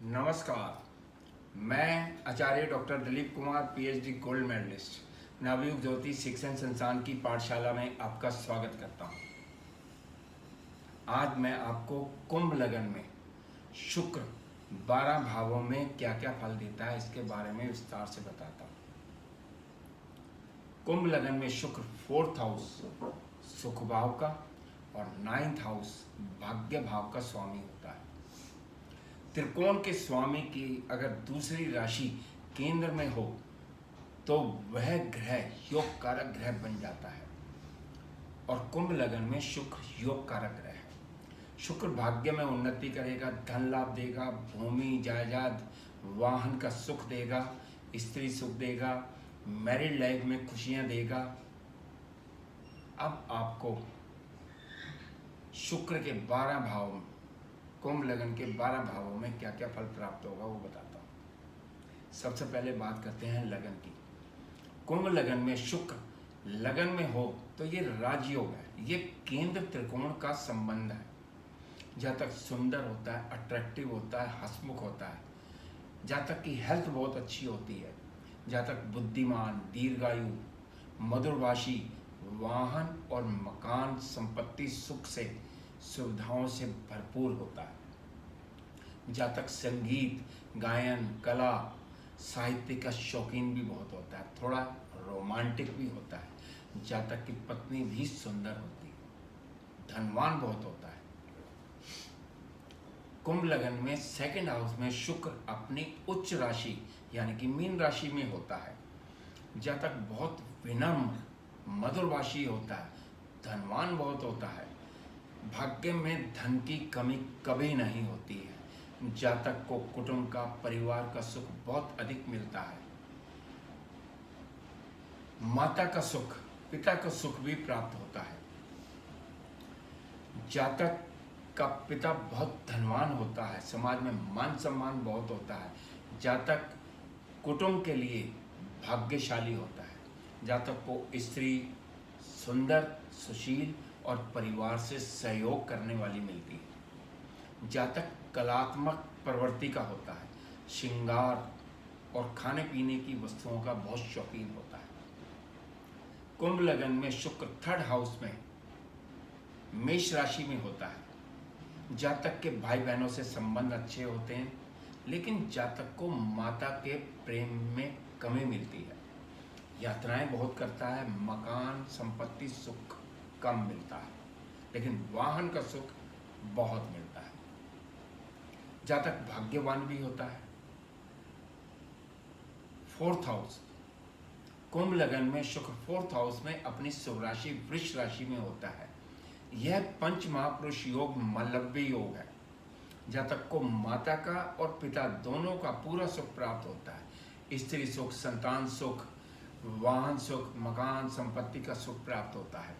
नमस्कार। मैं आचार्य doctor Dilip Kumar PhD gold medalist Navyug Jyoti Shikshan Sansthan की पाठशाला में आपका स्वागत करता हूं। आज मैं आपको कुंभ लगन में शुक्र 12 भावों में क्या क्या फल देता है इसके बारे में विस्तार से बताता हूं। कुंभ लगन में शुक्र 4th हाउस सुख भाव का और 9th हाउस भाग्य भाव का स्वामी होता है। त्रिकोण के स्वामी की अगर दूसरी राशि केंद्र में हो तो वह ग्रह योग कारक ग्रह बन जाता है और कुंभ लगन में शुक्र योग कारक ग्रह है। शुक्र भाग्य में उन्नति करेगा, धन लाभ देगा, भूमि जायदाद वाहन का सुख देगा, स्त्री सुख देगा, मैरिड लाइफ में खुशियां देगा। अब आपको शुक्र के 12 भाव में कुंभ लगन के 12 भावों में क्या क्या फल प्राप्त होगा वो बताता हूँ। सबसे पहले बात करते हैं लगन की। कुंभ लगन में शुक्र लगन में हो तो ये राजयोग है, ये केंद्र त्रिकोण का संबंध है। जहाँ तक सुंदर होता है, अट्रैक्टिव होता है, हंसमुख होता है, जहाँ तक की हेल्थ बहुत अच्छी होती है, जहाँ तक बुद्धिमान, दीर्घायु, मधुरभाषी, वाहन और मकान संपत्ति सुख से सुविधाओं से भरपूर होता है। जहाँ तक संगीत, गायन, कला, साहित्य का शौकीन भी बहुत होता है, थोड़ा रोमांटिक भी होता है। जहाँ तक कि पत्नी भी सुंदर होती है, धनवान बहुत होता है। कुंभ लगन में 2nd हाउस में शुक्र अपनी उच्च राशि यानी कि मीन राशि में होता है। जहाँ तक बहुत विनम्र, मधुरभाषी होता है, धनवान बहुत होता है, भाग्य में धन की कमी कभी नहीं होती है। जातक को कुटुंब का, परिवार का सुख बहुत अधिक मिलता है। माता का सुख, पिता का सुख भी प्राप्त होता है। जातक का पिता बहुत धनवान होता है, समाज में मान सम्मान बहुत होता है। जातक कुटुंब के लिए भाग्यशाली होता है। जातक को स्त्री सुंदर, सुशील और परिवार से सहयोग करने वाली मिलती है। जातक कलात्मक प्रवृत्ति का होता है, श्रृंगार और खाने पीने की वस्तुओं का बहुत शौकीन होता है। कुंभ लगन में शुक्र 3rd हाउस में मेष राशि में होता है। जातक के भाई बहनों से संबंध अच्छे होते हैं, लेकिन जातक को माता के प्रेम में कमी मिलती है। यात्राएं बहुत करता है, मकान संपत्ति सुख कम मिलता है, लेकिन वाहन का सुख बहुत मिलता है। जातक भाग्यवान भी होता है। 4th हाउस कुंभ लगन में शुक्र 4th हाउस में अपनी शुभ राशि वृष राशि में होता है। यह पंच महापुरुष योग मलव्य योग है। जातक को माता का और पिता दोनों का पूरा सुख प्राप्त होता है। स्त्री सुख, संतान सुख, वाहन सुख, मकान संपत्ति का सुख प्राप्त होता है।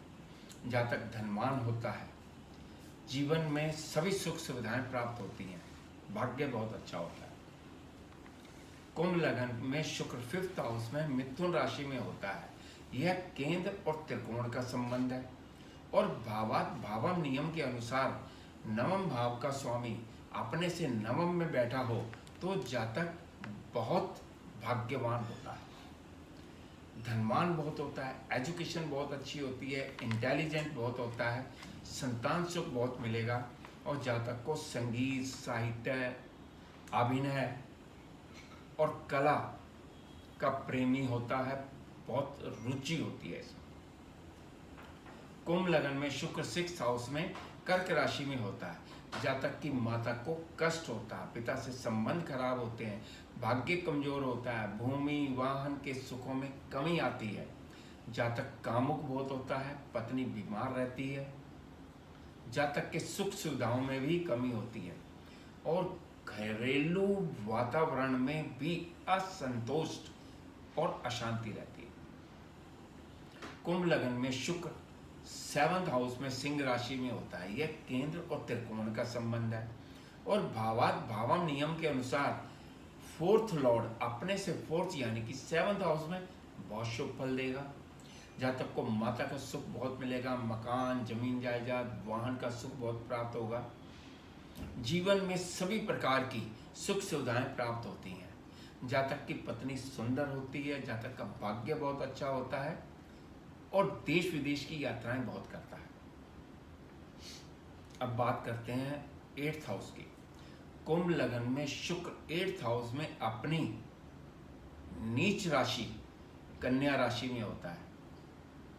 जातक धनवान होता है। जीवन में सभी सुख सुविधाएं प्राप्त होती हैं, भाग्य बहुत अच्छा होता है। कुंभ लगन में शुक्र 5th हाउस में मिथुन राशि में होता है। यह केंद्र और त्रिकोण का संबंध है और भावम नियम के अनुसार नवम भाव का स्वामी अपने से नवम में बैठा हो तो जातक बहुत भाग्यवान होता है, धनवान बहुत होता है, एजुकेशन बहुत अच्छी होती है, इंटेलिजेंट बहुत होता है, संतान सुख बहुत मिलेगा और जातक को संगीत, साहित्य, अभिनय और कला का प्रेमी होता है, बहुत रुचि होती है इसमें। कुंभ लगन में शुक्र 6th हाउस में कर्क राशि में होता है। जातक की माता को कष्ट होता है, पिता से संबंध खराब होते हैं, भाग्य कमजोर होता है, भूमि वाहन के सुखों में कमी आती है। जातक कामुक बहुत होता है, पत्नी बीमार रहती है। जातक के सुख सुविधाओं में भी कमी होती है और घरेलू वातावरण में भी असंतोष और अशांति रहती है। कुंभ लगन में शुक्र 7th हाउस में सिंह राशि में होता है। यह केंद्र और त्रिकोण का संबंध है और भावम नियम के अनुसार 4th लॉर्ड अपने से 4th यानी कि 7th हाउस में बहुत शुभ फल देगा। जातक को माता का सुख बहुत मिलेगा, मकान, जमीन जायदाद, वाहन का सुख बहुत प्राप्त होगा। जीवन में सभी प्रकार की सुख सुविधाएं प्राप्त होती हैं। जातक की पत्नी सुंदर होती है, जातक का भाग्य बहुत अच्छा होता है और देश विदेश की यात्राएं बहुत करता है। अब बात करते हैं 8th हाउस की। कुंभ लगन में शुक्र 8th हाउस में अपनी नीच राशि कन्या राशि में होता है।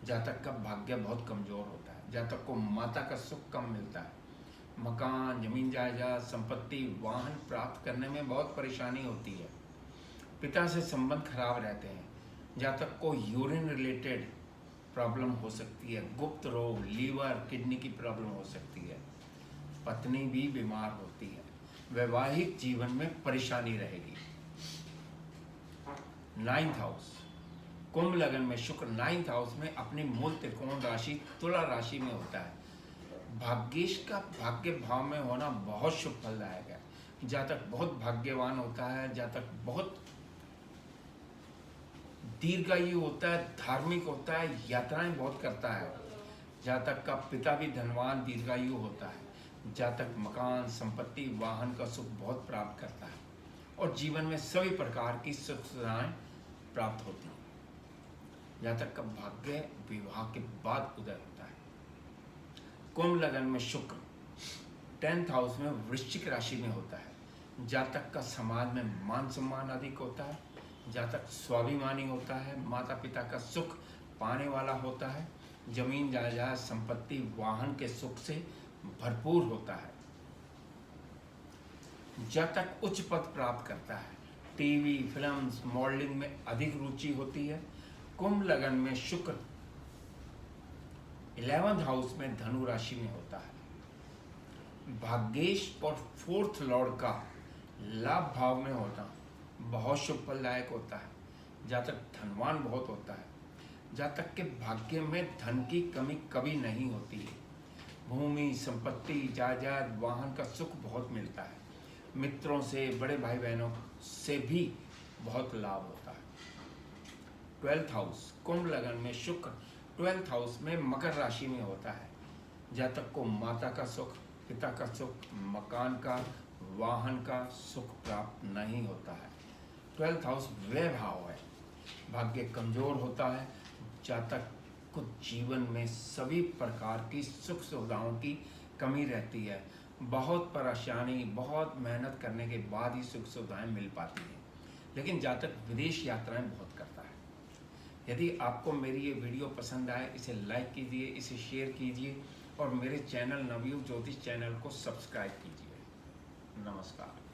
जातक का भाग्य बहुत कमजोर होता है। जातक को माता का सुख कम मिलता है। मकान, जमीन जायदाद, संपत्ति, वाहन प्राप्त करने में बहुत परेशानी होती है। पिता से संबंध खराब रहते हैं। जातक को यूरिन रिलेटेड प्रॉब्लम हो सकती है। गुप्त रोग, लीवर, किडनी की प्रॉब्लम हो सकती है। पत्नी भी बीमार होती है। वैवाहिक जीवन में परेशानी रहेगी। 9th हाउस, कुंभ लगन में शुक्र 9th हाउस में अपनी मूल त्रिकोण राशि तुला राशि में होता है। भाग्येश का भाग्य भाव में होना बहुत शुभ फलदायक है। जातक बहुत भाग्यवान होता है। जातक बहुत दीर्घायु होता है, धार्मिक होता है, यात्राएं बहुत करता है। जातक का पिता भी धनवान दीर्घायु होता है। जातक मकान, संपत्ति, वाहन का सुख बहुत प्राप्त करता है और जीवन में सभी प्रकार की सुख सुविधाएं प्राप्त होती हैं। जातक का भाग्य विवाह के बाद उदय होता है। कुंभ लगन में शुक्र 10th हाउस में वृश्चिक राशि में होता है। जातक का समाज में मान सम्मान अधिक होता है। जातक स्वाभिमानी होता है। माता पिता का सुख पाने वाला होता है। जमीन जायदाद, संपत्ति, वाहन के सुख से भरपूर होता है। जातक उच्च पद प्राप्त करता है। टीवी, फिल्म्स, मॉडलिंग में अधिक रुचि होती है। कुंभ लगन में शुक्र 11th हाउस में धनु राशि में होता है। भाग्येश और 4th लॉर्ड का लाभ भाव में होना बहुत शुभ फलदायक होता है। जातक धनवान बहुत होता है। जातक के भाग्य में धन की कमी कभी नहीं होती है। भूमि, संपत्ति, जायदाद, वाहन का सुख बहुत मिलता है। मित्रों से, बड़े भाई बहनों से भी बहुत लाभ होता है। 12th हाउस, कुंभ लगन में शुक्र 12th हाउस में मकर राशि में होता है। जातक को माता का सुख, पिता का सुख, मकान का, वाहन का सुख प्राप्त नहीं होता है। 12th हाउस व्यय भाव है। भाग्य कमजोर होता है। जातक को जीवन में सभी प्रकार की सुख सुविधाओं की कमी रहती है। बहुत परेशानी, बहुत मेहनत करने के बाद ही सुख सुविधाएं मिल पाती हैं। लेकिन जातक विदेश यात्राएं बहुत करता है। यदि आपको मेरी ये वीडियो पसंद आए, इसे लाइक कीजिए, इसे शेयर कीजिए और मेरे चैनल नवयुग ज्योतिष चैनल को सब्सक्राइब कीजिए। नमस्कार।